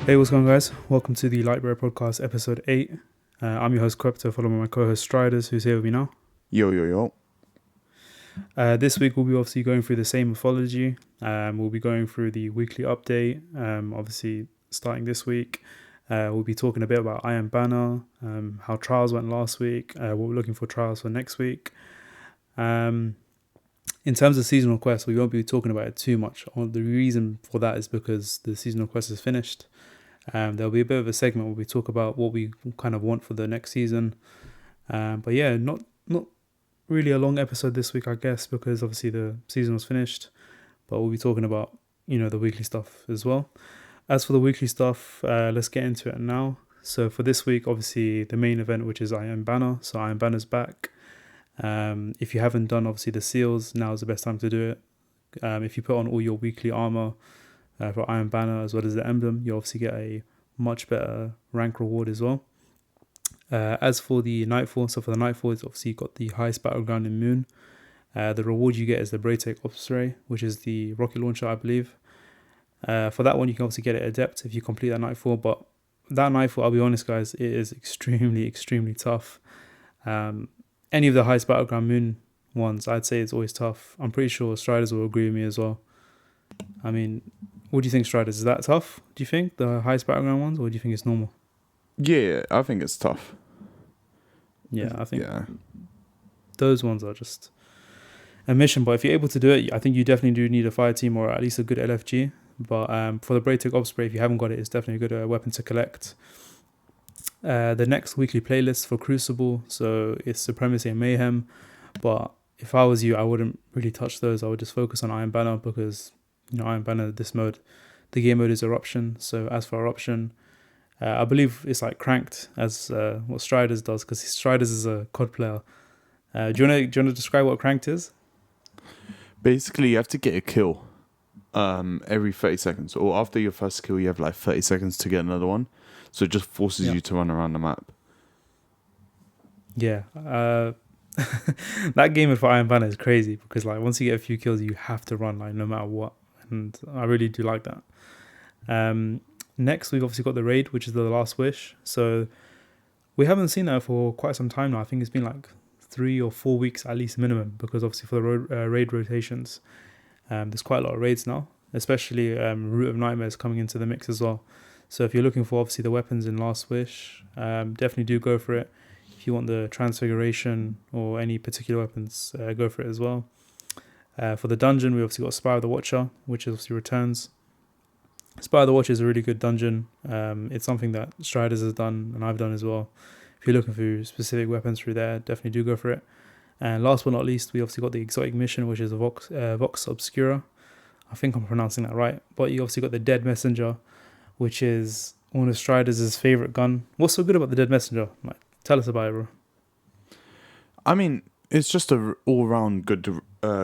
Hey, what's going on, guys? Welcome to the LightBearerPod episode 8. I'm your host, Crypto, followed by my co-host, Striders, who's here with me now. Yo. This week, we'll be obviously going through the same mythology. We'll be going through the weekly update, obviously starting this week. We'll be talking a bit about Iron Banner, how trials went last week, what we're looking for trials for next week. In terms of seasonal quests, we won't be talking about it too much. The reason for that is because the seasonal quest is finished. There'll be a bit of a segment where we talk about what we kind of want for the next season. But yeah, not really a long episode this week, I guess, because obviously the season was finished. But we'll be talking about, the weekly stuff as well. As for the weekly stuff, let's get into it now. So for this week, obviously the main event, which is Iron Banner. So Iron Banner's back. If you haven't done, obviously, the seals, now is the best time to do it. If you put on all your weekly armor, for Iron Banner as well as the emblem, you obviously get a much better rank reward as well. As for the Nightfall, so for the Nightfall, it's obviously got the highest battleground in Moon. The reward you get is the Braytech Osprey, which is the rocket launcher, I believe. For that one, you can obviously get it Adept if you complete that Nightfall, but that Nightfall, I'll be honest, guys, it is extremely tough. Any of the highest battleground Moon ones, I'd say it's always tough. I'm pretty sure Striders will agree with me as well. I mean, what do you think, Striders? Is that tough? Do you think the highest battleground ones, or do you think it's normal? Yeah, I think it's tough. Yeah, I think those ones are just a mission. But if you're able to do it, I think you definitely do need a fire team or at least a good LFG. But for the Braytech Osprey, if you haven't got it, it's definitely a good weapon to collect. The next weekly playlist for Crucible, so it's Supremacy and Mayhem. But if I was you, I wouldn't really touch those. I would just focus on Iron Banner because Iron Banner, this mode, the game mode is Eruption. So as for Eruption, I believe it's like cranked as what Striders does, because Striders is a COD player. Do you want to describe what cranked is? Basically, you have to get a kill every 30 seconds. Or after your first kill, you have like 30 seconds to get another one. So it just forces you to run around the map. Yeah. That game for Iron Banner is crazy because like once you get a few kills, you have to run like no matter what. And I really do like that. Next, we've obviously got the raid, which is the Last Wish. So we haven't seen that for quite some time now. I think it's been like 3 or 4 weeks at least minimum, because obviously for the raid rotations, there's quite a lot of raids now, especially Root of Nightmares coming into the mix as well. So if you're looking for obviously the weapons in Last Wish, definitely do go for it. If you want the Transfiguration or any particular weapons, go for it as well. For the dungeon, we obviously got Spire of the Watcher, which obviously returns. Spire of the Watcher is a really good dungeon. It's something that Striders has done and I've done as well. If you're looking for specific weapons through there, definitely do go for it. And last but not least, we obviously got the exotic mission, which is a Vox Obscura. I think I'm pronouncing that right. But you obviously got the Dead Messenger, which is one of Striders' favorite gun. What's so good about the Dead Messenger? Like, tell us about it, bro. I mean, it's just a all-round good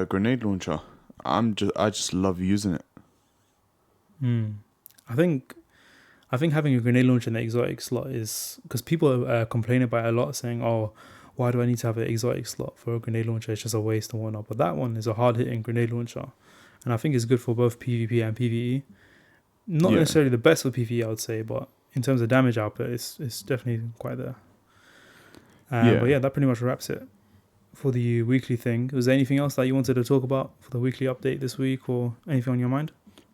grenade launcher. I just love using it. I think having a grenade launcher in the exotic slot is because people are complaining about it a lot, saying, "Oh, why do I need to have an exotic slot for a grenade launcher? It's just a waste and whatnot." But that one is a hard-hitting grenade launcher, and I think it's good for both PvP and PvE. Not necessarily the best for PvE, I would say, but in terms of damage output, it's definitely quite there. But yeah, that pretty much wraps it for the weekly thing. Was there anything else that you wanted to talk about for the weekly update this week, or anything on your mind?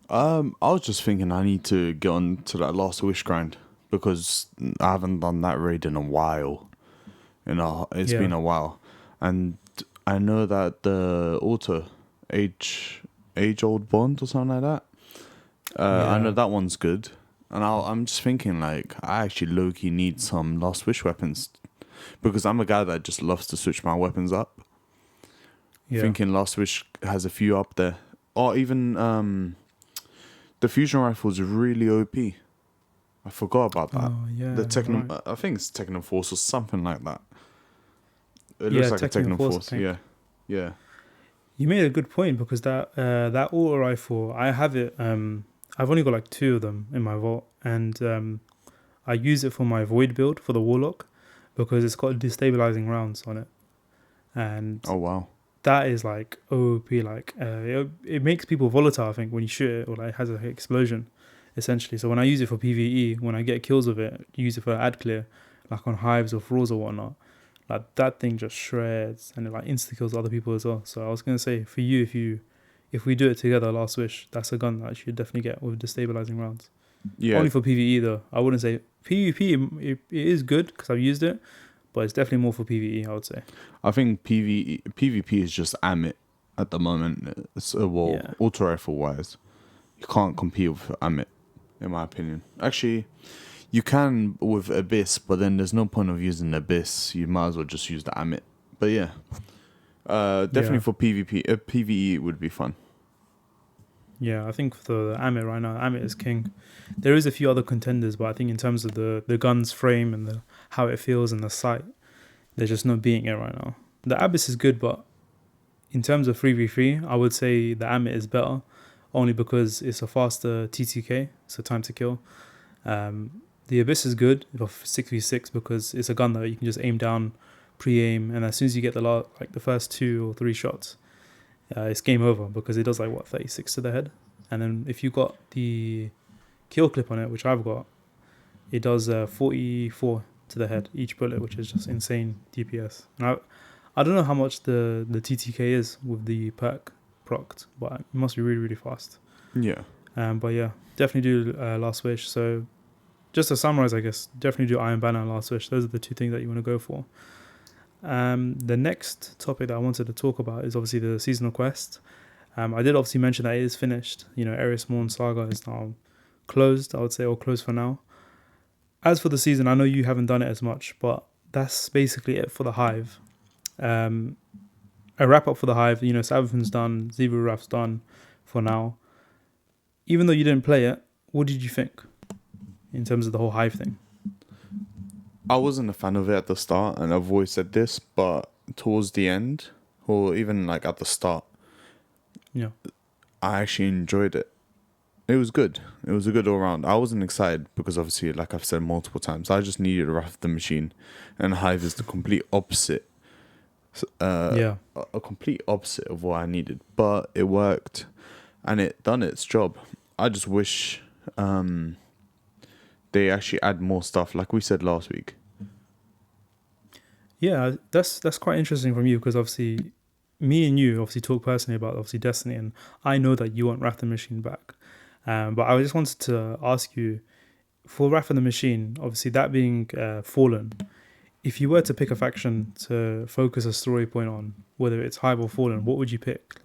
I was just thinking I need to get on to that Last Wish grind because I haven't done that raid in a while. It's been a while, and I know that the auto age old bond or something like that. I know that one's good, and I'm just thinking like I actually low-key need some Last Wish weapons because I'm a guy that just loves to switch my weapons up. Thinking Last Wish has a few up there, or even the fusion rifle is really OP. I forgot about that. Oh yeah, the Techno, right. I think it's Techno Force or something like that. It looks like a Techno Force. Yeah. You made a good point because that auto rifle, I have it. I've only got like 2 of them in my vault, and I use it for my void build for the warlock because it's got destabilizing rounds on it, and Oh wow. that is like OP. Like it makes people volatile. I think when you shoot it or like has an explosion, essentially. So when I use it for PvE, when I get kills with it, use it for ad clear, like on hives or thralls or whatnot, like that thing just shreds and it like insta kills other people as well. So I was gonna say for you, if we do it together, Last Wish, that's a gun that you should definitely get with destabilizing rounds. Yeah, Only for PvE though. I wouldn't say PvP. It is good because I've used it, but it's definitely more for PvE. I would say. I think PvP is just Amit at the moment. So, well, Yeah. auto rifle wise, you can't compete with Amit, in my opinion. Actually, you can with Abyss, but then there's no point of using Abyss. You might as well just use the Amit. But yeah, definitely Yeah. for PvP, PvE would be fun. Yeah, I think for the Amit right now, Amit is king. There is a few other contenders, but I think in terms of the gun's frame and the how it feels and the sight, there's just no beating it right now. The Abyss is good, but in terms of 3v3, I would say the Amit is better, only because it's a faster TTK, so time to kill. The Abyss is good for 6v6 because it's a gun that you can just aim down, pre-aim, and as soon as you get the first 2 or 3 shots, it's game over because it does 36 to the head, and then if you got the kill clip on it, which I've got, it does 44 to the head each bullet, which is just insane DPS. And I don't know how much the TTK is with the perk procced, but it must be really really fast. Yeah. But yeah, definitely do Last Wish. So just to summarize, I guess definitely do Iron Banner and Last Wish. Those are the 2 things that you want to go for. The next topic that I wanted to talk about is obviously the seasonal quest. I did obviously mention that it is finished. Ares Morn Saga is now closed, I would say, or closed for now. As for the season, I know you haven't done it as much, but that's basically it for the Hive. A wrap up for the Hive, Savathun's done, Zivuraf's done for now. Even though you didn't play it, what did you think in terms of the whole Hive thing? I wasn't a fan of it at the start, and I've always said this, but towards the end, or even at the start, Yeah. I actually enjoyed it. It was good. It was a good all round. I wasn't excited because obviously, like I've said multiple times, I just needed Wrath of the Machine, and Hive is the complete opposite. Yeah. A complete opposite of what I needed, but it worked, and it done its job. I just wish they actually add more stuff, like we said last week. Yeah, that's quite interesting from you because obviously me and you obviously talk personally about obviously Destiny, and I know that you want Wrath of the Machine back. But I just wanted to ask you, for Wrath of the Machine, obviously that being Fallen, if you were to pick a faction to focus a story point on, whether it's Hive or Fallen, what would you pick?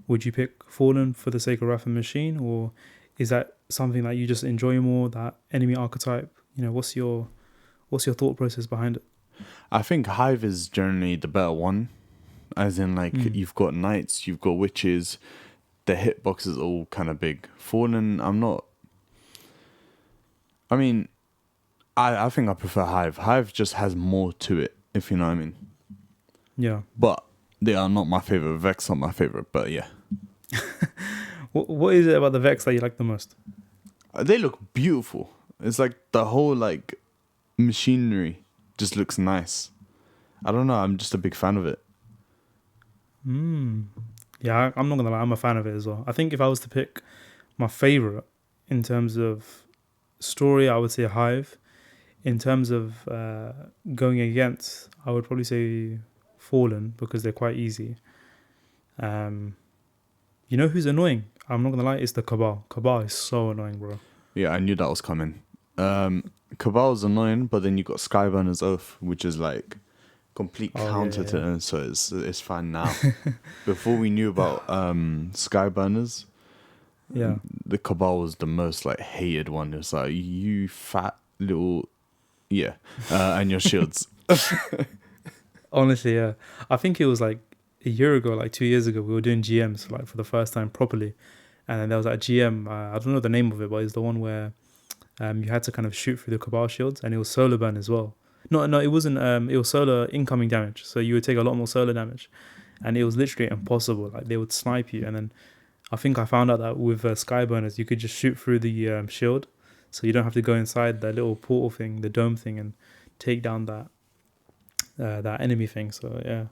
Would you pick Fallen for the sake of Wrath of the Machine, or is that something that you just enjoy more, that enemy archetype? What's your thought process behind it? I think Hive is generally the better one, as in you've got knights, you've got witches, the hitbox is all kind of big. Fallen, I think I prefer Hive. Hive just has more to it, if you know what I mean. Yeah. But they are not my favorite. Vex are my favorite, but yeah. What is it about the Vex that you like the most? They look beautiful. It's like the whole machinery just looks nice. I don't know. I'm just a big fan of it. Yeah, I'm not gonna lie. I'm a fan of it as well. I think if I was to pick my favorite in terms of story, I would say Hive. In terms of going against, I would probably say Fallen because they're quite easy. You know who's annoying? I'm not gonna lie. It's the Cabal. Cabal is so annoying, bro. Yeah, I knew that was coming. Cabal's annoying, but then you got Skyburner's Oath, which is complete counter to it, so it's fine now. Before we knew about Skyburners, Yeah, the Cabal was the most hated one. It was you fat little, and your shields. honestly, yeah. I think it was a year ago, 2 years ago, we were doing GMs for the first time properly, and then there was that GM. I don't know the name of it, but it's the one where you had to kind of shoot through the Cabal shields, and it was solar burn as well. No, it wasn't. It was solar incoming damage, so you would take a lot more solar damage, and it was literally impossible. They would snipe you, and then I think I found out that with Skyburners, you could just shoot through the shield, so you don't have to go inside the little portal thing, the dome thing, and take down that enemy thing. So yeah,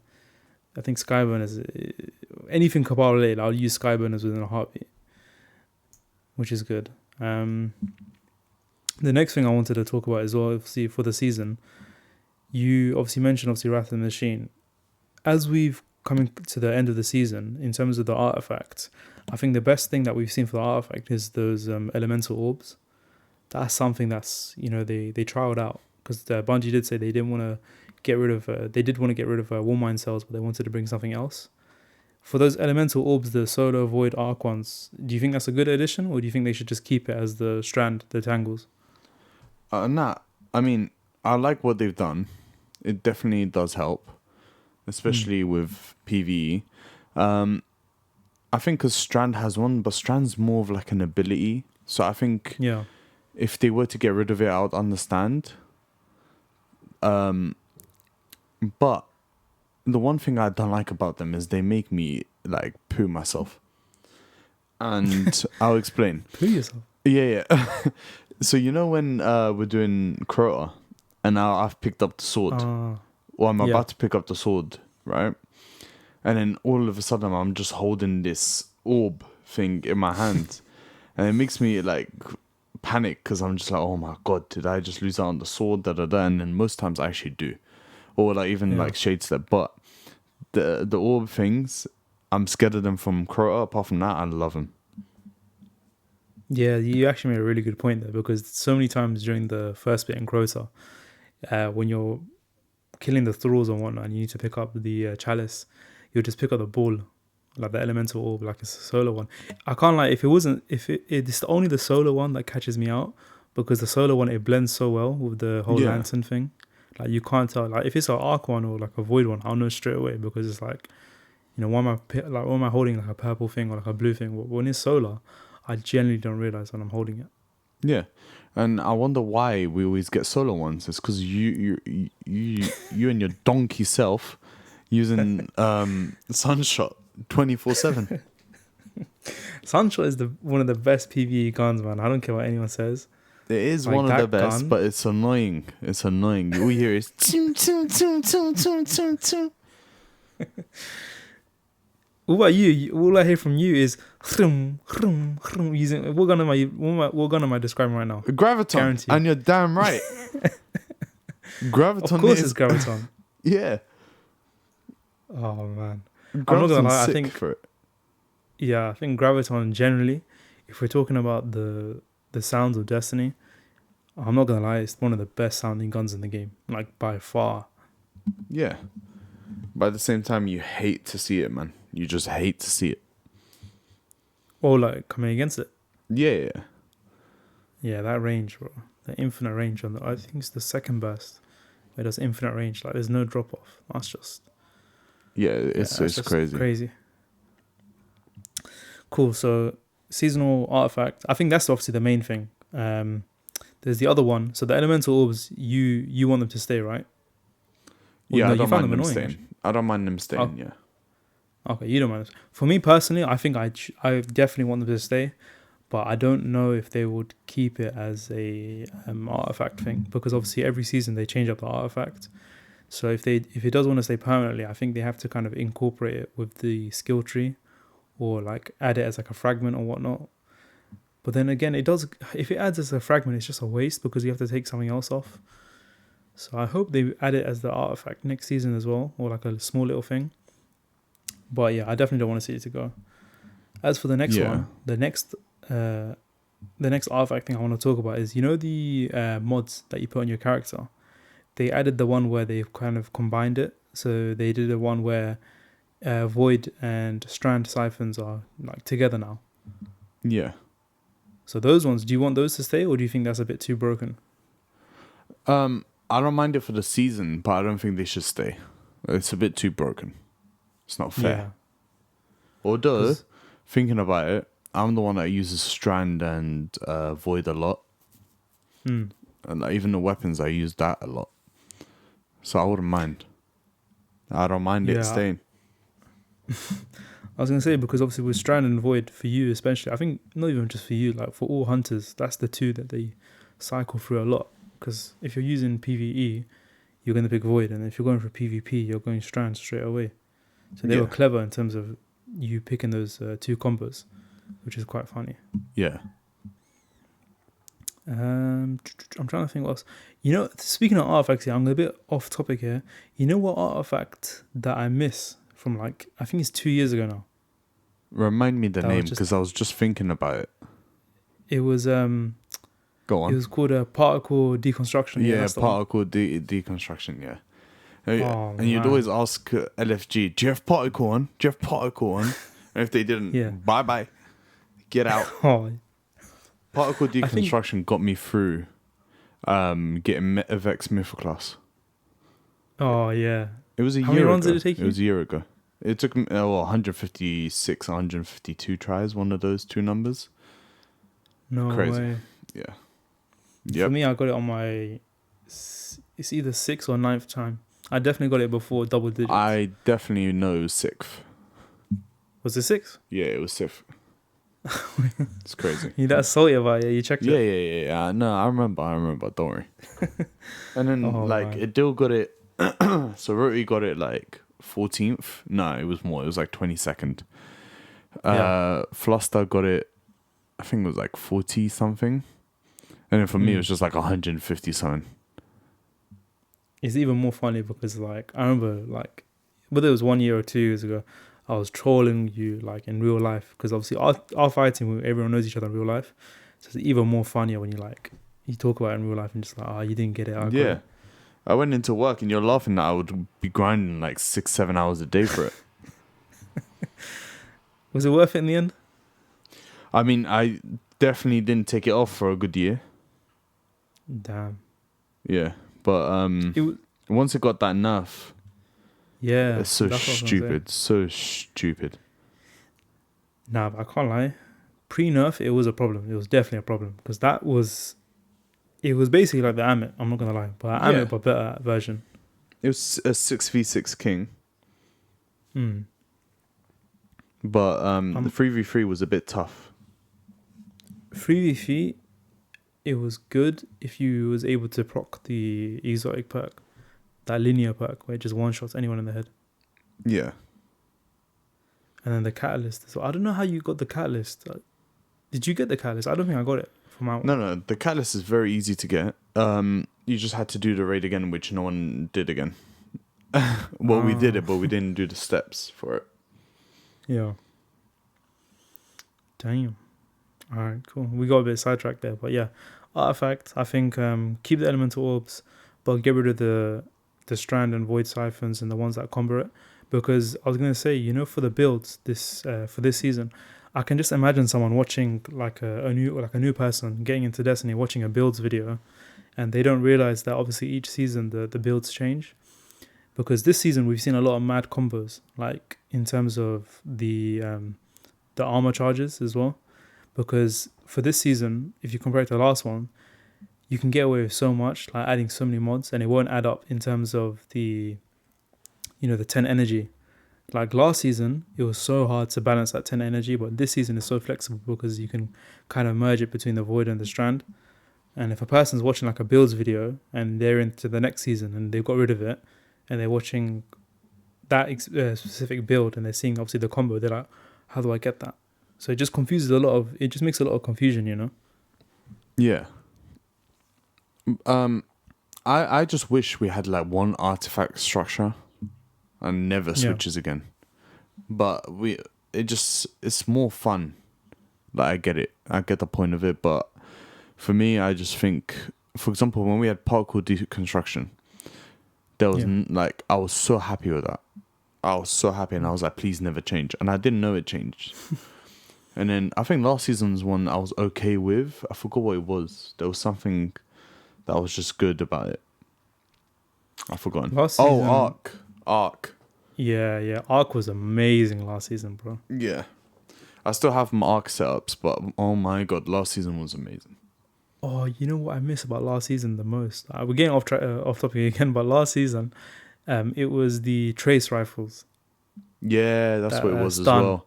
I think Skyburners, anything Cabal related, I'll use Skyburners within a heartbeat, which is good. The next thing I wanted to talk about as well, obviously, for the season, you obviously mentioned Wrath of the Machine. As we've coming to the end of the season, in terms of the artifacts, I think the best thing that we've seen for the artifact is those elemental orbs. That's something that's, they trialed out, because Bungie did say they didn't want to get rid of, they did want to get rid of War Mind cells, but they wanted to bring something else. For those elemental orbs, the Solar Void Arc ones, do you think that's a good addition, or do you think they should just keep it as the Strand, the Tangles? Nah, I mean, I like what they've done. It definitely does help, especially with PvE. I think because Strand has one, but Strand's more of like an ability. So I think if they were to get rid of it, I would understand. But the one thing I don't like about them is they make me like poo myself. And I'll explain. Poo yourself? Yeah. So when we're doing Crota, and now I've picked up the sword. Or I'm about to pick up the sword, right? And then all of a sudden I'm just holding this orb thing in my hand. And it makes me like panic, because I'm just like, oh my god, did I just lose out on the sword? And then most times I actually do. Or like even like Shade Step. But the orb things, I'm scared of them from Crota. Apart from that, I love them. Yeah, you actually made a really good point there, because so many times during the first bit in Crota, when you're killing the thralls and whatnot, and you need to pick up the chalice, you'll just pick up the ball, like the elemental orb, like it's a solar one. I can't lie, it's only the solar one that catches me out, because the solar one, it blends so well with the whole lantern thing. Like you can't tell. Like if it's an arc one or like a void one, I'll know straight away, because it's like, why am I holding like a purple thing or like a blue thing? When it's solar, I generally don't realize when I'm holding it. Yeah, and I wonder why we always get solar ones. It's because you and your donkey self using Sunshot 24/7. Sunshot is one of the best PvE guns, man. I don't care what anyone says. It is like one of the best, gun, but it's annoying. It's annoying. All you hear is toom, toom, toom, toom, toom, toom, toom. What about you? All I hear from you is hrum, hrum, hrum, using what gun am I describing right now? Graviton. Guaranteed. And you're damn right. Graviton. Of course it's Graviton. Yeah. Oh man. Graviton's I'm not gonna lie, I think Graviton generally, if we're talking about the sounds of Destiny, I'm not gonna lie, it's one of the best sounding guns in the game, like by far. Yeah. But at the same time, you hate to see it, man. You just hate to see it. Or like coming against it. Yeah. Yeah, that range, bro. The infinite range on I think it's the second burst where it does infinite range. Like there's no drop off. That's just. Yeah, it's crazy. Crazy. Cool. So seasonal artifact. I think that's obviously the main thing. There's the other one. So the elemental orbs, you want them to stay, right? Well, yeah, no, I don't mind them staying. Actually. I don't mind them staying. Yeah. Okay, you don't mind. For me personally, I think I definitely want them to stay, but I don't know if they would keep it as a artifact thing, because obviously every season they change up the artifact. So if it does want to stay permanently, I think they have to kind of incorporate it with the skill tree, or like add it as like a fragment or whatnot. But then again, if it adds as a fragment, it's just a waste, because you have to take something else off. So I hope they add it as the artifact next season as well, or like a small little thing. But yeah, I definitely don't want to see it to go. As for the next one, the next artifact thing I want to talk about is, the mods that you put on your character. They added the one where they've kind of combined it. So they did the one where Void and Strand siphons are like together now. Yeah. So those ones, do you want those to stay, or do you think that's a bit too broken? I don't mind it for the season, but I don't think they should stay. It's a bit too broken. It's not fair. Yeah. Although, thinking about it, I'm the one that uses Strand and Void a lot. And even the weapons, I use that a lot. So I wouldn't mind. I don't mind it staying. I was going to say, because obviously with Strand and Void, for you especially, I think not even just for you, like for all hunters, that's the two that they cycle through a lot. Because if you're using PvE, you're going to pick Void. And if you're going for PvP, you're going Strand straight away. So they were clever in terms of you picking those two combos, which is quite funny. Yeah. I'm trying to think what else. You know, speaking of artifacts here, I'm a bit off topic here. You know what artifact that I miss from like, I think it's 2 years ago now. Remind me the That name was just, because I was just thinking about it. it was Go on. it was called a particle deconstruction. Yeah, That's the one. particle deconstruction. Yeah. Yeah. Oh, And you'd man. always ask LFG, "Do you have particle on? Do you have particle on?" And if they didn't, Yeah. bye bye, get out. Oh, Particle I think, deconstruction got me through getting Metavex Mythoclass. oh yeah. It was a How year many runs ago. did it take It you? was a year ago. It took me 156, 152 tries. One of those two numbers. No Crazy. way. Yeah. For Yep. me, I got it on my, it's either 6th or 9th time. I definitely got it before double digits. I definitely know sixth. Was it 6th? Yeah, it was sixth. It's crazy. You that salty about it? You checked Yeah, it? yeah. No, I remember. Don't worry. And then Oh, like man. Adil got it. So Roti got it like 14th. No, it was more. It was like 22nd. Fluster got it. I think it was like 40 something. And then for me, it was just like 150 something. It's even more funny because like I remember like whether it was 1 year or 2 years ago, I was trolling you like in real life because obviously our fighting, everyone knows each other in real life, so it's even more funnier when you talk about it in real life and just like, oh, you didn't get it. I got Yeah. it. I went into work and you're laughing that I would be grinding like 6-7 hours a day for it. Was it worth it in the end? I mean, I definitely didn't take it off for a good year. Damn. Yeah. But It was, once it got that nerf, yeah. it's so that's what I was gonna say. stupid. So stupid. Nah, but I can't lie. Pre-nerf, it was a problem. It was definitely a problem because it was basically like the Amit. I'm not gonna lie, but Amit, but better version. It was a 6v6 king. Hmm. But the 3v3 was a bit tough. 3v3, it was good if you was able to proc the exotic perk, that linear perk where it just one shots anyone in the head. Yeah. And then the catalyst. So I don't know how you got the catalyst. Did you get the catalyst? I don't think I got it from out. No. The catalyst is very easy to get. You just had to do the raid again, which no one did again. Well, we did it, but we didn't do the steps for it. Yeah. Damn. All right, cool. We got a bit sidetracked there, but yeah, artifact. I think keep the elemental orbs, but get rid of the strand and void siphons and the ones that combo it. Because I was gonna say, for the builds for this season, I can just imagine someone watching like a new person getting into Destiny, watching a builds video, and they don't realize that obviously each season the builds change. Because this season we've seen a lot of mad combos, like in terms of the armor charges as well. Because for this season, if you compare it to the last one, you can get away with so much, like adding so many mods, and it won't add up in terms of the 10 energy. Like last season, it was so hard to balance that 10 energy, but this season is so flexible because you can kind of merge it between the void and the strand. And if a person's watching like a builds video and they're into the next season and they've got rid of it and they're watching that specific build and they're seeing obviously the combo, they're like, how do I get that? So it just it just makes a lot of confusion, Yeah. I just wish we had like one artifact structure and never switches again. But it's more fun. Like I get it. I get the point of it, but for me I just think, for example, when we had particle deconstruction, there was I was so happy with that. I was so happy and I was like, please never change. And I didn't know it changed. And then I think last season's one I was okay with. I forgot what it was. There was something that was just good about it. I've forgotten. Last season, Arc. Yeah. Arc was amazing last season, bro. Yeah. I still have my Arc setups, but oh my god, last season was amazing. Oh, you know what I miss about last season the most? We're getting off topic again, but last season, it was the trace rifles. Yeah, that's what it was stun. As well.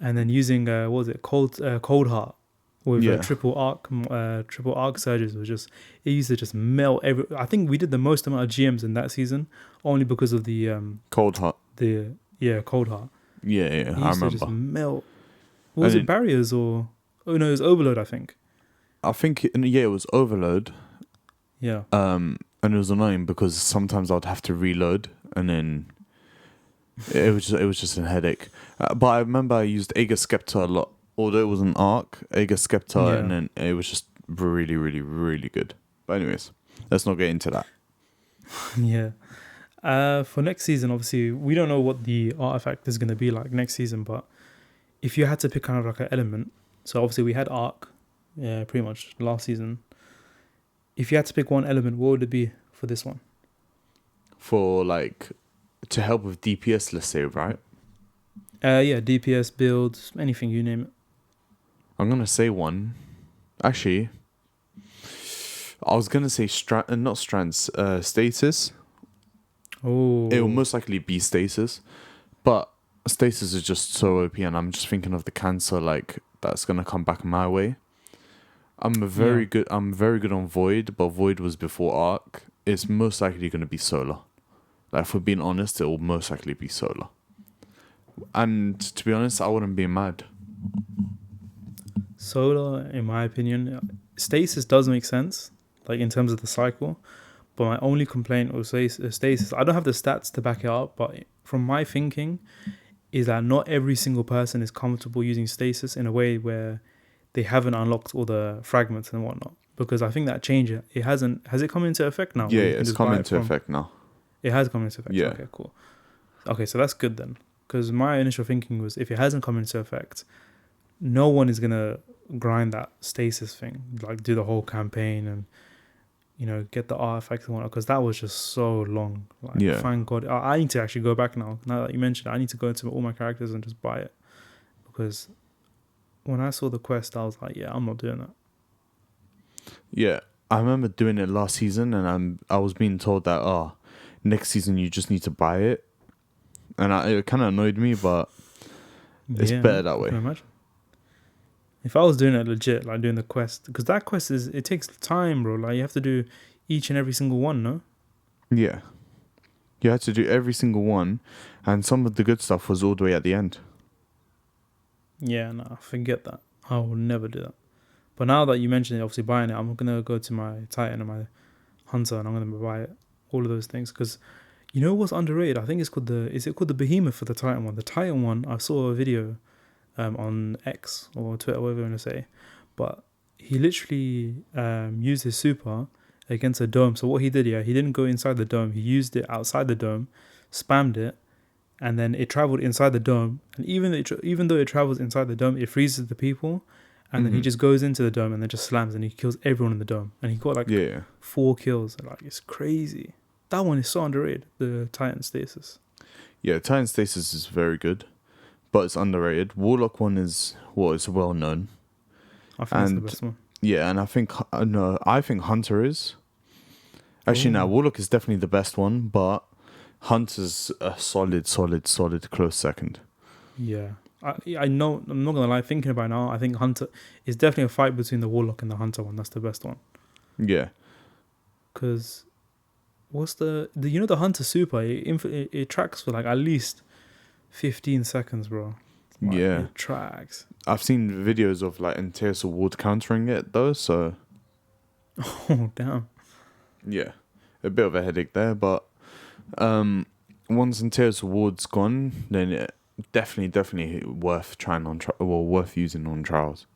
And then using what was it, cold heart with triple arc surges was just, it used to just melt every. I think we did the most amount of GMs in that season only because of the cold heart. Cold heart. Yeah, it I remember. To just melt. Was it barriers or? Oh no, it was overload. I think. I think it was overload. Yeah. And it was annoying because sometimes I'd have to reload, and then it was just a headache. But I remember I used Aegis Scepter a lot, although it was an arc, Aegis Scepter, Yeah. and then it was just really, really, really good. But anyways, let's not get into that. Yeah. For next season, obviously, we don't know what the artifact is going to be like next season, but if you had to pick kind of like an element, so obviously we had Arc, yeah, pretty much last season. If you had to pick one element, what would it be for this one? For like to help with DPS, let's say, right? Yeah, DPS, builds, anything, you name it. I'm gonna say one. Actually, I was gonna say not strands, stasis. Oh. It will most likely be stasis, but stasis is just so OP, and I'm just thinking of the cancer like that's gonna come back my way. I'm very good on Void, but Void was before Arc. It's most likely gonna be Solar. Like, if we're being honest, it will most likely be Solar. And to be honest, I wouldn't be mad. Solar, in my opinion, stasis does make sense, like in terms of the cycle. But my only complaint with stasis, I don't have the stats to back it up, but from my thinking, is that not every single person is comfortable using stasis in a way where they haven't unlocked all the fragments and whatnot. Because I think that change, has it come into effect now? Yeah, it's come into effect now. It has come into effect. Yeah. Okay, cool. Okay, so that's good then. Because my initial thinking was, if it hasn't come into effect, no one is gonna grind that stasis thing, like do the whole campaign and, you know, get the artifacts and whatnot, because that was just so long. Like, Yeah. thank God. I need to actually go back now. Now that you mentioned it, I need to go into all my characters and just buy it. Because when I saw the quest, I was like, yeah, I'm not doing that. Yeah, I remember doing it last season, and I was being told that next season you just need to buy it, and it kind of annoyed me, but it's better that way. Can you imagine? If I was doing it legit, like doing the quest, because that quest it takes time, bro. Like, you have to do each and every single one, no? Yeah, you had to do every single one, and some of the good stuff was all the way at the end. Yeah, no, forget that. I will never do that. But now that you mentioned it, obviously buying it, I'm gonna go to my Titan and my Hunter, and I'm gonna buy it, all of those things. Because you know what's underrated? I think it's called the Behemoth for the Titan one. The Titan one, I saw a video on X or Twitter, whatever you want to say, but he literally used his super against a dome. So what he did, he didn't go inside the dome. He used it outside the dome, spammed it, and then it traveled inside the dome. And even though it travels inside the dome, it freezes the people, and then he just goes into the dome and then just slams and he kills everyone in the dome. And he got 4 kills. Like, it's crazy. That one is so underrated. The Titan Stasis. Yeah, Titan Stasis is very good, but it's underrated. Warlock one is well known. I think it's the best one. Yeah, and I think Hunter is. Actually, no, Warlock is definitely the best one, but Hunter's a solid close second. Yeah. I know, I'm not going to lie, thinking about it now, I think Hunter is definitely a fight between the Warlock and the Hunter one. That's the best one. Yeah. Because what's the Hunter super, it tracks for like at least 15 seconds, bro. Like, yeah. It tracks. I've seen videos of like Antaeus Award countering it though, so. Oh, damn. Yeah. A bit of a headache there, but once Antaeus Award's gone, then it definitely worth trying on worth using on trials.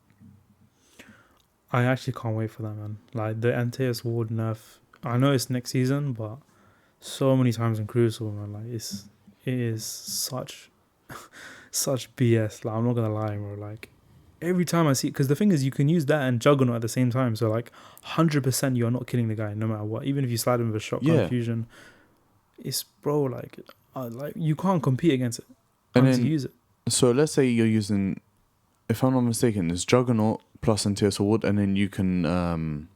I actually can't wait for that, man. Like, the Antaeus Ward nerf, I know it's next season, but so many times in Crucible, man, like, it is such BS. Like, I'm not gonna lie, bro. Like, every time I see, because the thing is, you can use that and Juggernaut at the same time. So like, 100% you are not killing the guy no matter what. Even if you slide him with a shotgun fusion, it's, bro, like you can't compete against it. And then use it. So let's say you're using, if I'm not mistaken, it's Juggernaut plus Antaeus Award, and then you can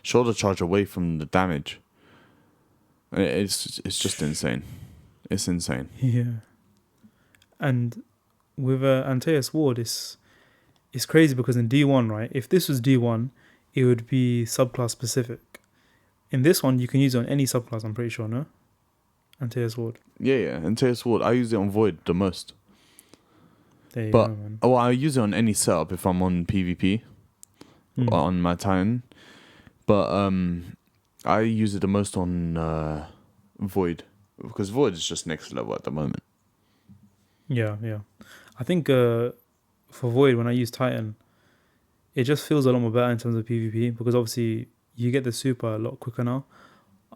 shoulder charge away from the damage. It's just insane. It's insane. Yeah. And with Antaeus Ward, it's crazy because in D1, right? If this was D1, it would be subclass specific. In this one, you can use it on any subclass, I'm pretty sure, no? Antaeus Ward. Yeah. Antaeus Ward. I use it on Void the most. There you go, man. I use it on any setup if I'm on PvP. on my Titan, but I use it the most on Void, because Void is just next level at the moment. Yeah, yeah. I think for Void, when I use Titan, it just feels a lot more better in terms of PvP because obviously you get the super a lot quicker now.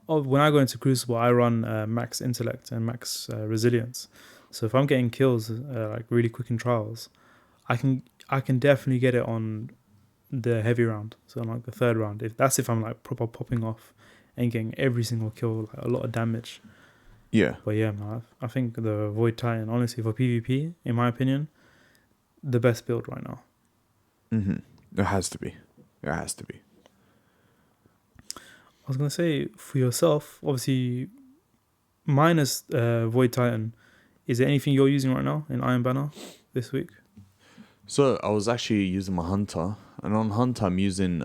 When I go into Crucible, I run max intellect and max resilience. So if I'm getting kills like really quick in trials, I can definitely get it on the heavy round. So on like the third round, if I'm like proper popping off and getting every single kill, like a lot of damage. Yeah. But yeah, man, I think the Void Titan, honestly, for PvP, in my opinion, the best build right now. It has to be. It has to be. I was gonna say for yourself, obviously, minus Void Titan, is there anything you're using right now in Iron Banner this week? So I was actually using my Hunter, and on Hunter I'm using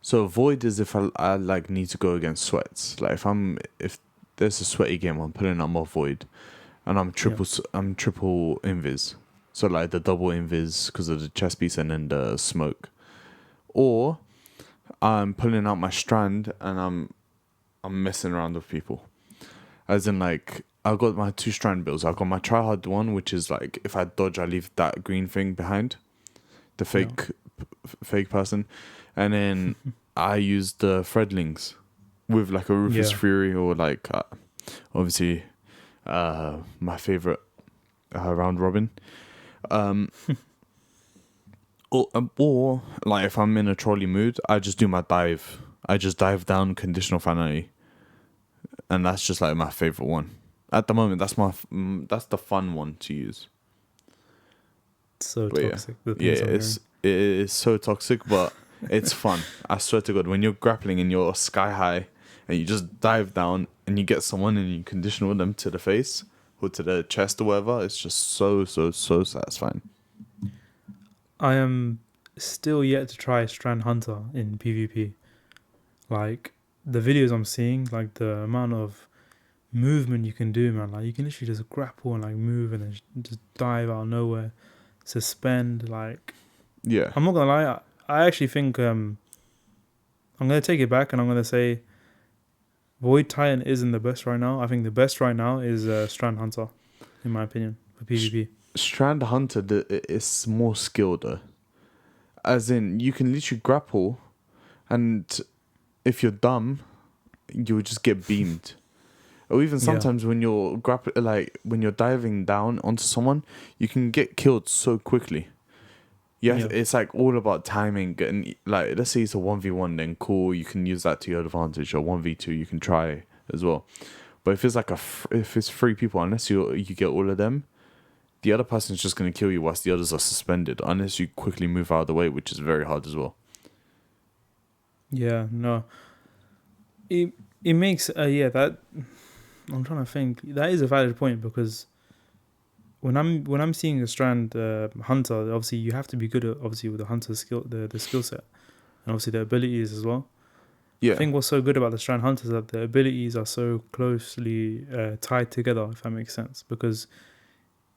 So Void is if I like need to go against sweats. Like if there's a sweaty game, I'm putting on my Void, and I'm Yeah, triple invis. So like the double invis because of the chest piece and then the smoke, or I'm pulling out my Strand and I'm messing around with people. As in like I got my 2 Strand builds. I got my tryhard one, which is like if I dodge, I leave that green thing behind, the yeah, fake person, and then I use the Threadlings with like a Rufus yeah, Fury or like obviously my favorite round robin. Um, or like if I'm in a trolley mood, I just do my dive. I just dive down conditional finality, and that's just like my favorite one at the moment. That's the fun one to use. so But yeah, toxic. The yeah, things I'm hearing. it is so toxic, but it's fun. I swear to God, when you're grappling and you're sky high and you just dive down and you get someone and you conditional them to the face or to the chest or whatever, it's just so satisfying. I am still yet to try Strand Hunter in PvP. Like the videos I'm seeing, like the amount of movement you can do, man. Like you can literally just grapple and like move and then just dive out of nowhere, suspend. Like Yeah. I'm not gonna lie, I actually think I'm gonna take it back and I'm gonna say Void Titan isn't the best right now. I think the best right now is Strand Hunter, in my opinion, for PvP. Strand Hunter is more skilled though. As in, you can literally grapple, and if you're dumb, you would just get beamed. Or even Yeah, sometimes when you're when you're diving down onto someone, you can get killed so quickly. Yeah, yeah, it's like all about timing. And like, let's say it's a 1v1, then cool, you can use that to your advantage. Or 1v2, you can try as well. But if it's like if it's 3 people, unless you get all of them, the other person's just gonna kill you whilst the others are suspended. Unless you quickly move out of the way, which is very hard as well. yeah. No, it makes yeah that I'm trying to think. That is a valid point because when I'm seeing a Strand hunter, obviously you have to be good at obviously with the hunter skill, the skill set, and obviously the abilities as well. I Yeah, think what's so good about the Strand hunters is that the abilities are so closely tied together, if that makes sense. Because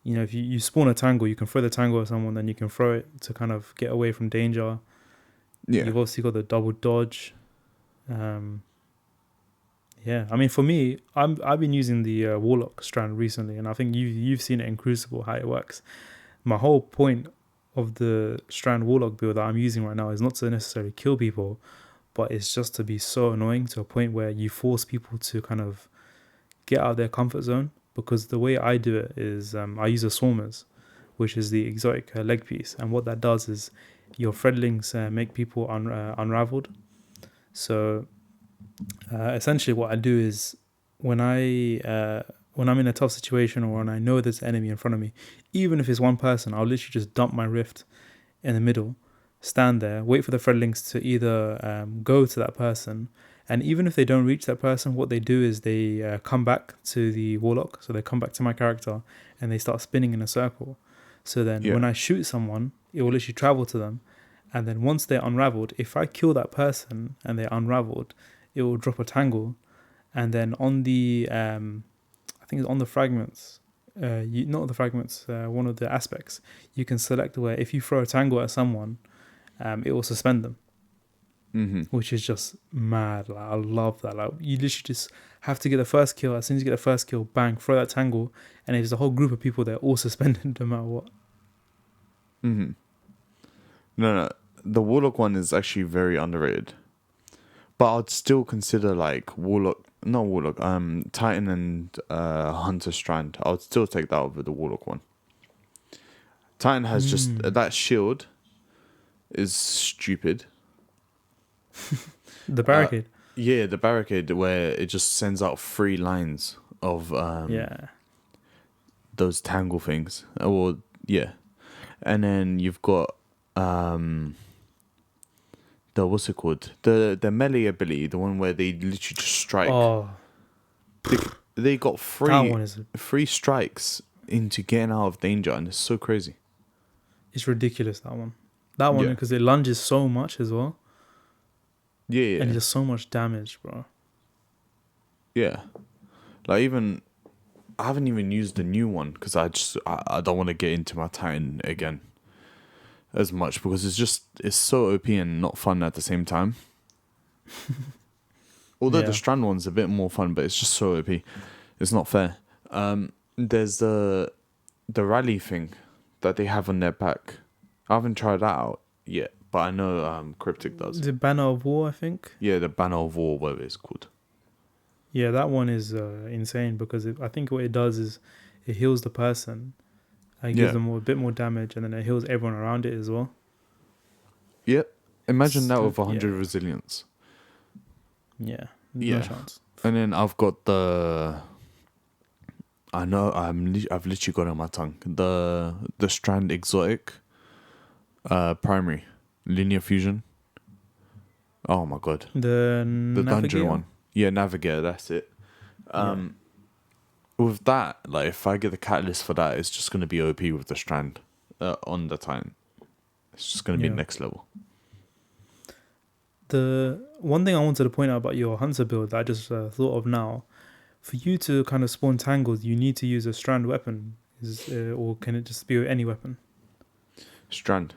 if you spawn a tangle, you can throw the tangle at someone, then you can throw it to kind of get away from danger. yeah. You've obviously got the double dodge. Um, Yeah, I mean, for me, I've been using the Warlock strand recently, and I think you've seen it in Crucible how it works. My whole point of the strand Warlock build that I'm using right now is not to necessarily kill people, but it's just to be so annoying to a point where you force people to kind of get out of their comfort zone. Because the way I do it is I use a Swarmers, which is the exotic leg piece, and what that does is your threadlings make people unraveled. So essentially, what I do is when when I'm in a tough situation or when I know there's an enemy in front of me, even if it's one person, I'll literally just dump my rift in the middle, stand there, wait for the threadlings to either go to that person, and even if they don't reach that person, what they do is they come back to the warlock, so they come back to my character and they start spinning in a circle. So then Yeah, when I shoot someone, it will literally travel to them, and then once they're unraveled, if I kill that person and they're unraveled, it will drop a tangle, and then on the I think it's on the fragments, not the fragments, one of the aspects, you can select where if you throw a tangle at someone, it will suspend them, Mm-hmm. which is just mad. Like, I love that. Like, you literally just have to get the first kill. As soon as you get the first kill, bang, throw that tangle, and there's a whole group of people that are all suspended no matter what. Mm-hmm. No. The Warlock one is actually very underrated. But I'd still consider like Titan and Hunter Strand. I would still take that over the Warlock one. Titan has just that shield is stupid. The barricade. Yeah, the barricade where it just sends out 3 lines of those tangle things. Or yeah. And then you've got the what's it called? The melee ability, the one where they literally just strike. Oh, They got that one is 3 strikes into getting out of danger, and it's so crazy. it's ridiculous. That one because it lunges so much as well. Yeah. And it does so much damage, bro. Yeah, like I haven't even used the new one because I don't want to get into my Titan again as much because it's so OP and not fun at the same time. Although the Strand one's a bit more fun, but it's just so OP. It's not fair. There's the rally thing that they have on their pack. I haven't tried that out yet, but I know Cryptic does. The Banner of War, I think. Yeah, the Banner of War, whatever it's called. Yeah, that one is insane because I think what it does is it heals the person. It gives them a bit more damage, and then it heals everyone around it as well. Yep. Imagine that with 100 resilience. Yeah. No chance. And then I've got I've literally got it on my tongue. The Strand Exotic primary linear fusion. Oh my god. The dungeon one. Yeah, Navigator, that's it. With that, like if I get the catalyst for that, it's just gonna be OP with the Strand on the Titan. It's just gonna be next level. The one thing I wanted to point out about your Hunter build that I just thought of now, for you to kind of spawn tangles, you need to use a Strand weapon, or can it just be any weapon? Strand.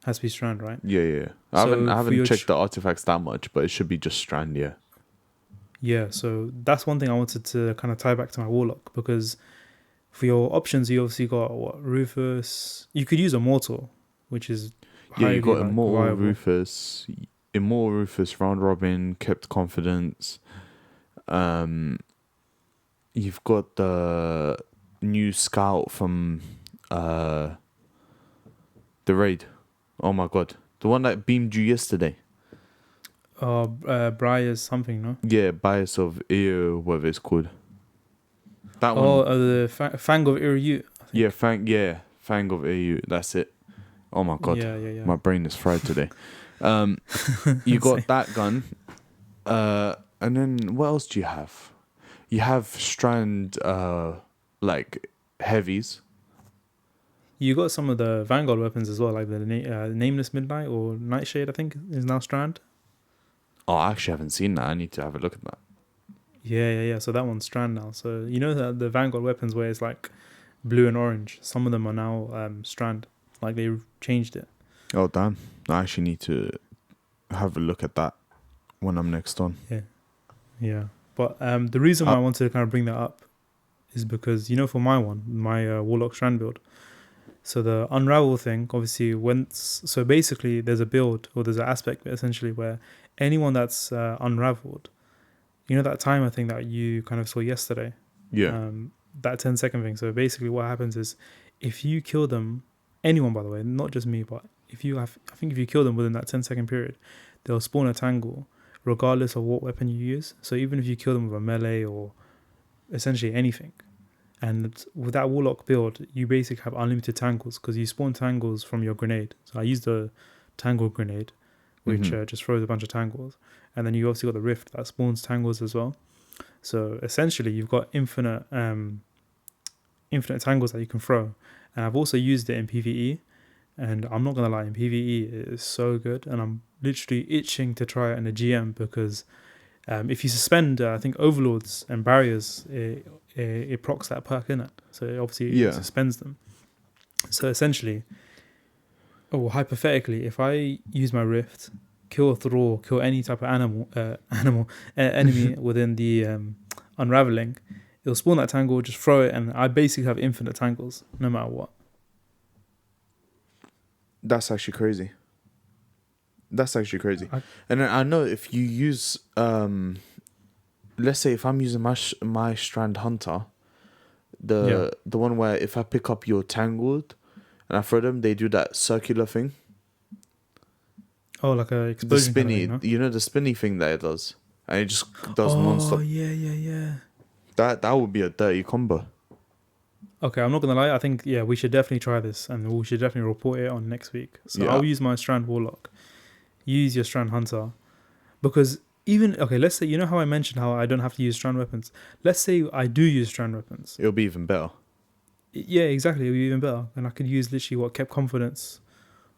Has to be Strand, right? Yeah. I haven't checked the artifacts that much, but it should be just Strand, yeah. Yeah, so that's one thing I wanted to kind of tie back to my Warlock, because for your options, you obviously got Rufus. You could use Immortal, which is highly, you got Immortal viable. Rufus, Round Robin, Kept Confidence. You've got the new Scout from the raid. Oh my god, the one that beamed you yesterday. Briar's something, no? Yeah, Bias of Ear, whatever it's called. That one. The Fang of Iryu. Yeah, Fang of Ear. That's it. Oh my god. Yeah. My brain is fried today. You got that gun. And then what else do you have? You have Strand, like heavies. You got some of the Vanguard weapons as well, like the Nameless Midnight or Nightshade, I think, is now Strand. Oh, I actually haven't seen that. I need to have a look at that. Yeah. So that one's Strand now. So you know that the Vanguard weapons where it's like blue and orange, some of them are now Strand. Like they changed it. Oh damn! I actually need to have a look at that when I'm next on. Yeah. But the reason why I wanted to kind of bring that up is because, for my Warlock Strand build, so the Unravel thing, obviously, so basically there's a build, or there's an aspect essentially where anyone that's unraveled, that timer thing that you kind of saw yesterday, that 10-second thing. So basically what happens is if you kill them, anyone, by the way, not just me, but if you kill them within that 10-second period, they'll spawn a tangle regardless of what weapon you use. So even if you kill them with a melee or essentially anything. And with that Warlock build, you basically have unlimited tangles because you spawn tangles from your grenade. So I used the tangle grenade, which just throws a bunch of tangles. And then you obviously got the rift that spawns tangles as well. So essentially, you've got infinite tangles that you can throw. And I've also used it in PvE. And I'm not going to lie, in PvE, it is so good. And I'm literally itching to try it in a GM because if you suspend, I think, Overlords and Barriers, it procs that perk in it. So it obviously suspends them. So essentially, or hypothetically, if I use my rift, kill a thrall, kill any type of enemy within the unraveling, it'll spawn that tangle, just throw it, and I basically have infinite tangles no matter what. That's actually crazy. I, And then I know if you use, let's say if I'm using my Strand Hunter, the one where if I pick up your Tangled and I throw them, they do that circular thing. Oh, like a explosion. The spinny, kind of thing, you know, the spinny thing that it does, and it just does non-stop. Oh yeah. That would be a dirty combo. Okay, I'm not gonna lie. I think we should definitely try this, and we should definitely report it on next week. So Yeah. I'll use my Strand Warlock. Use your Strand Hunter, because let's say, you know how I mentioned how I don't have to use Strand weapons. Let's say I do use Strand weapons. It'll be even better. Yeah, exactly. It'll be even better, and I could use literally what kept confidence,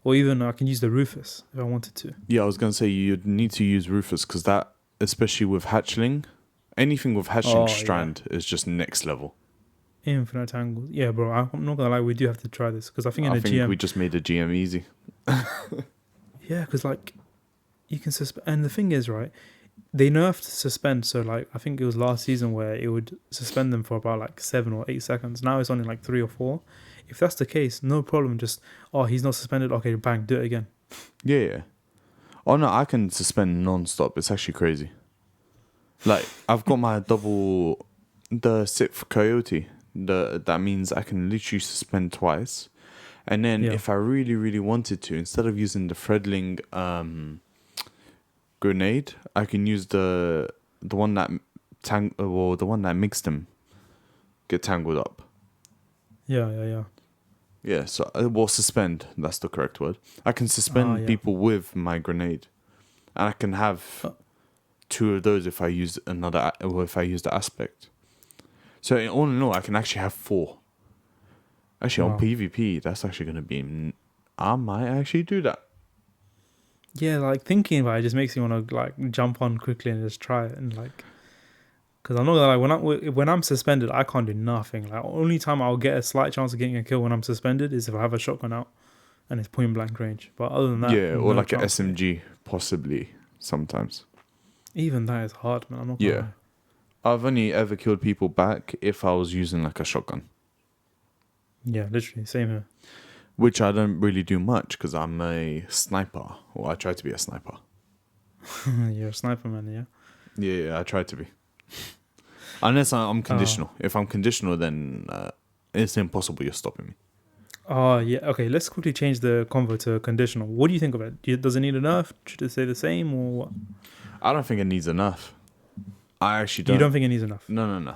or even I can use the Rufus if I wanted to. Yeah, I was gonna say you'd need to use Rufus because that, especially with Hatchling, anything with Hatchling Strand is just next level. Infinite tangles. Yeah, bro. I'm not gonna lie. We do have to try this because I think GM we just made the GM easy. Yeah, because like you can suspend, and the thing is, right? They nerfed suspend, so like I think it was last season where it would suspend them for about like 7 or 8 seconds. Now it's only like 3 or 4. If that's the case, no problem. Just he's not suspended. Okay, bang, do it again. Yeah. Oh no, I can suspend non-stop. It's actually crazy. Like I've got my the sixth coyote. That means I can literally suspend twice, and then if I really really wanted to, instead of using the threadling grenade, I can use the one that the one that makes them get tangled up. Yeah. Yeah, so suspend. That's the correct word. I can suspend people with my grenade, and I can have 2 of those if I use the aspect. So all in all, I can actually have 4. Actually, on PvP, that's actually going to be. I might actually do that. Yeah, like thinking about it just makes me want to like jump on quickly and just try it, and like, because I'm not gonna lie, when I'm suspended, I can't do nothing. Like only time I'll get a slight chance of getting a kill when I'm suspended is if I have a shotgun out, and it's point blank range. But other than that, or like an SMG, possibly sometimes. Even that is hard, man. I'm not gonna lie. I've only ever killed people back if I was using like a shotgun. Yeah, literally, same here. Which I don't really do much because I'm a sniper, or I try to be a sniper. You're a sniper, man, yeah? Yeah, I try to be. Unless I'm conditional. If I'm conditional, then it's impossible you're stopping me. Oh, yeah. Okay, let's quickly change the convo to conditional. What do you think of it? Does it need enough? Should it stay the same, or what? I don't think it needs enough. I actually don't. You don't think it needs enough? No.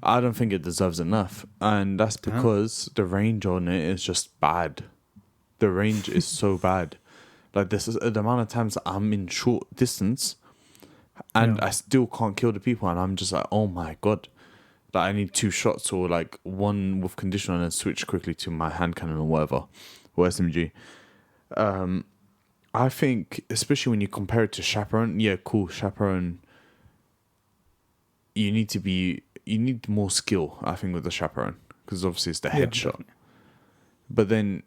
I don't think it deserves enough. And that's because the range on it is just bad. The range is so bad. Like, this is the amount of times I'm in short distance and I still can't kill the people. And I'm just like, oh my God. Like, I need 2 shots or like 1 with conditional and then switch quickly to my hand cannon or whatever. Or SMG. I think, especially when you compare it to Chaperone. Yeah, cool. Chaperone. You need more skill, I think, with the Chaperone, because obviously it's the headshot. But then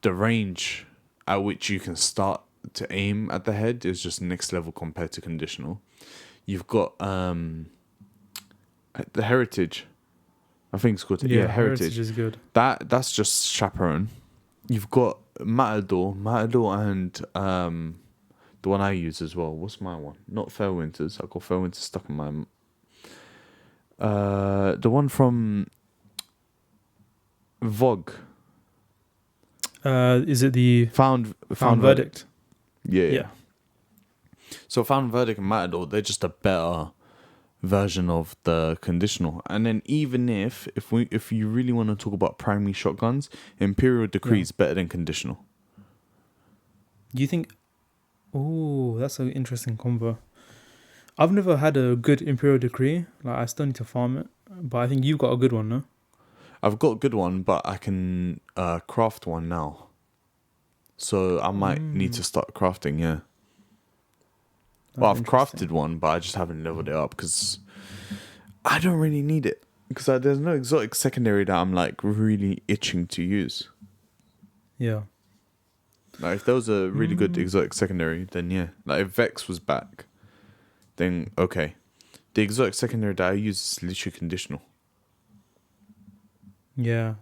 the range at which you can start to aim at the head is just next level compared to conditional. You've got the Heritage. I think it's called Heritage is good. That's just Chaperone. You've got Matador and the one I use as well. What's my one? Not Fairwinters. I got Fairwinters stuck in my. The one from Vogue. Is it the Found Verdict? Yeah. So Found Verdict and Matador, they're just a better version of the conditional. And then even if you really want to talk about primary shotguns, Imperial Decree is better than conditional. Do you think? Oh, that's an interesting combo. I've never had a good Imperial Decree. Like, I still need to farm it, but I think you've got a good one, no? I've got a good one, but I can craft one now. So I might need to start crafting, yeah. Well, I've crafted one, but I just haven't leveled it up because I don't really need it. Because there's no exotic secondary that I'm like really itching to use. Yeah. Like if there was a really good exotic secondary, then yeah. Like if Vex was back, then okay. The exotic secondary that I use is literally conditional. Yeah.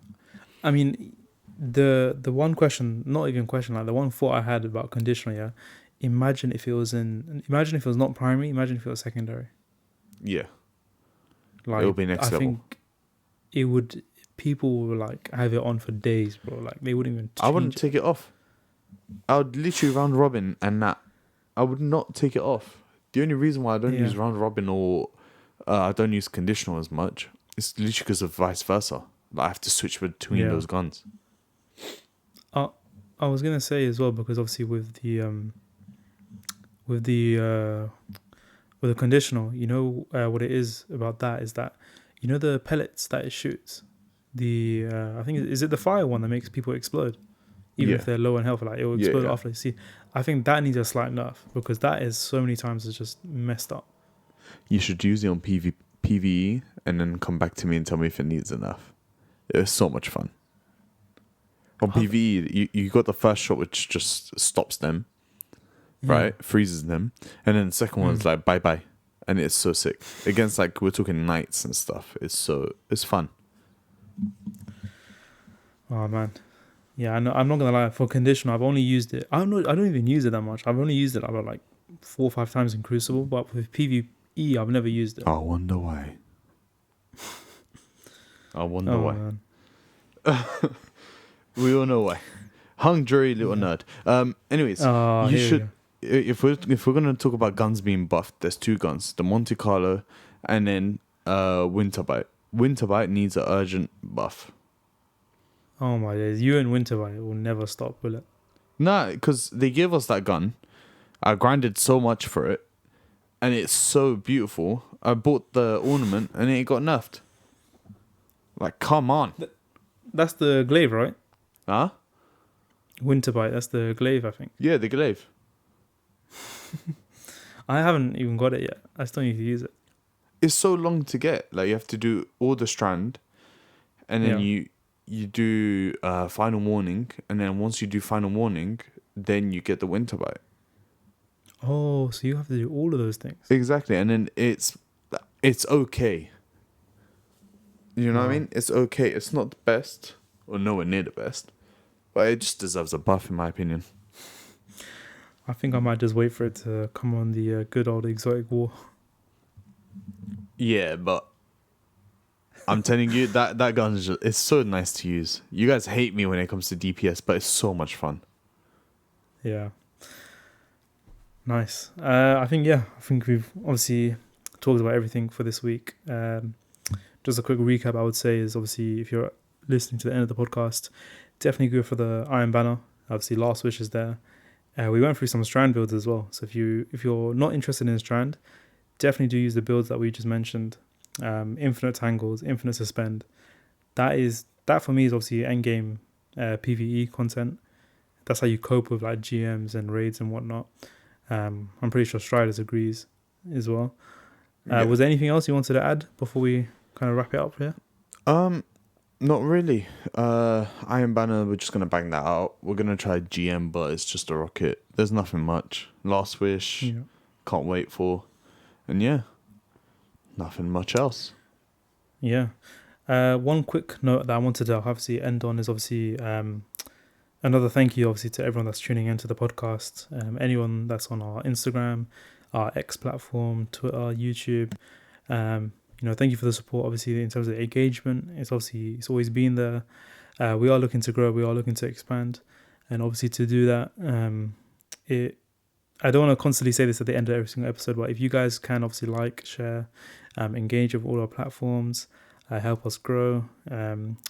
I mean, the one question, not even question, like the one thought I had about conditional, yeah. Imagine if it was not primary, imagine if it was secondary. Yeah. Like It'll be next I level. think it would people will like have it on for days, bro. Like they wouldn't even I wouldn't change take it off. I would literally round robin and that. I would not take it off. The only reason why I don't use round robin or I don't use conditional as much is literally because of vice versa. Like I have to switch between those guns. I was gonna say as well, because obviously with the conditional, you know what it is about that is that, you know, the pellets that it shoots, the I think is it the fire one that makes people explode, even if they're low in health, like it will explode after they see. I think that needs a slight nerf, because that is so many times it's just messed up. You should use it on PvE and then come back to me and tell me if it needs enough. It's so much fun. On PvE, you got the first shot which just stops them, right? Freezes them. And then the second one's like, bye-bye. And it's so sick. Against, like, we're talking knights and stuff. It's fun. Oh, man. Yeah, I know. I'm not going to lie. For conditional, I've only used it. I don't even use it that much. I've only used it about, like, 4 or 5 times in Crucible. But with PvE, I've never used it. I wonder why. I wonder why. Man. We all know why. Hung jury, little nerd. Anyways, you should. If we're gonna talk about guns being buffed, there's 2 guns: the Monte Carlo, and then Winterbite. Winterbite needs an urgent buff. Oh my days! You and Winterbite will never stop, will it? Nah, because they gave us that gun. I grinded so much for it, and it's so beautiful. I bought the ornament, and it got nerfed. Like, come on. That's the glaive, right? Huh? Winterbite, that's the glaive, I think. Yeah, the glaive. I haven't even got it yet. I still need to use it. It's so long to get. Like, you have to do all the strand, and then you do final warning, and then once you do final warning, then you get the Winterbite. Oh, so you have to do all of those things. Exactly, and then it's okay. You know what I mean? It's okay. It's not the best, or nowhere near the best, but it just deserves a buff, in my opinion. I think I might just wait for it to come on the good old exotic war. Yeah, but I'm telling you, that gun is it's so nice to use. You guys hate me when it comes to DPS, but it's so much fun. Yeah. Nice. I think we've obviously talked about everything for this week. Just a quick recap, I would say, is obviously if you're listening to the end of the podcast, definitely go for the Iron Banner. Obviously, Last Wish is there. We went through some Strand builds as well. So if you're not interested in Strand, definitely do use the builds that we just mentioned. Infinite Tangles, Infinite Suspend. That for me is obviously endgame PvE content. That's how you cope with like GMs and raids and whatnot. I'm pretty sure Striders agrees as well. Was there anything else you wanted to add before we kind of wrap it up here? Not really. Iron Banner, we're just gonna bang that out. We're gonna try GM, but it's just a rocket. There's nothing much. Last Wish, can't wait for, and nothing much else. Yeah. One quick note that I wanted to obviously end on is obviously another thank you obviously to everyone that's tuning into the podcast. Anyone that's on our Instagram, our X platform, Twitter, YouTube. Thank you for the support. Obviously, in terms of the engagement, it's always been there. We are looking to grow. We are looking to expand, and obviously to do that, I don't want to constantly say this at the end of every single episode, but if you guys can obviously like, share, engage with all our platforms, help us grow.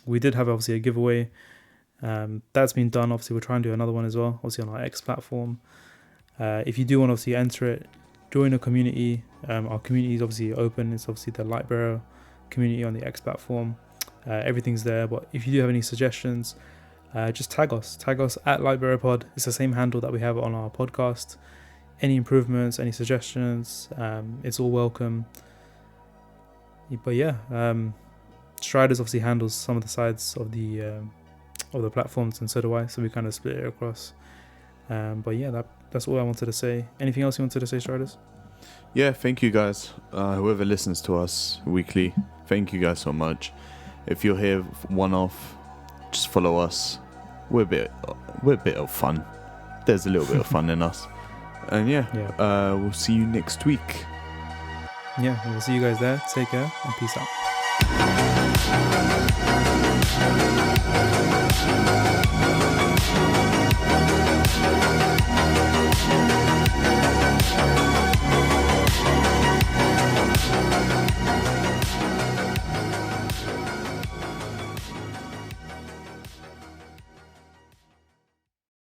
We did have obviously a giveaway. That's been done. Obviously, we're trying to do another one as well, obviously on our X platform. If you do want to obviously enter it, join a community. Our community is obviously open. It's obviously the LightBearer community on the X platform. Everything's there. But if you do have any suggestions, just tag us at LightBearerPod. It's the same handle that we have on our podcast. Any improvements, any suggestions, it's all welcome. But Striders obviously handles some of the sides of the platforms, and so do I. So we kind of split it across. But yeah, that's all I wanted to say. Anything else you wanted to say, Striders? Yeah, thank you guys. Whoever listens to us weekly, thank you guys so much. If you're here one-off, just follow us. We're a bit of fun. There's a little bit of fun in us. And we'll see you next week. Yeah, we'll see you guys there. Take care and peace out.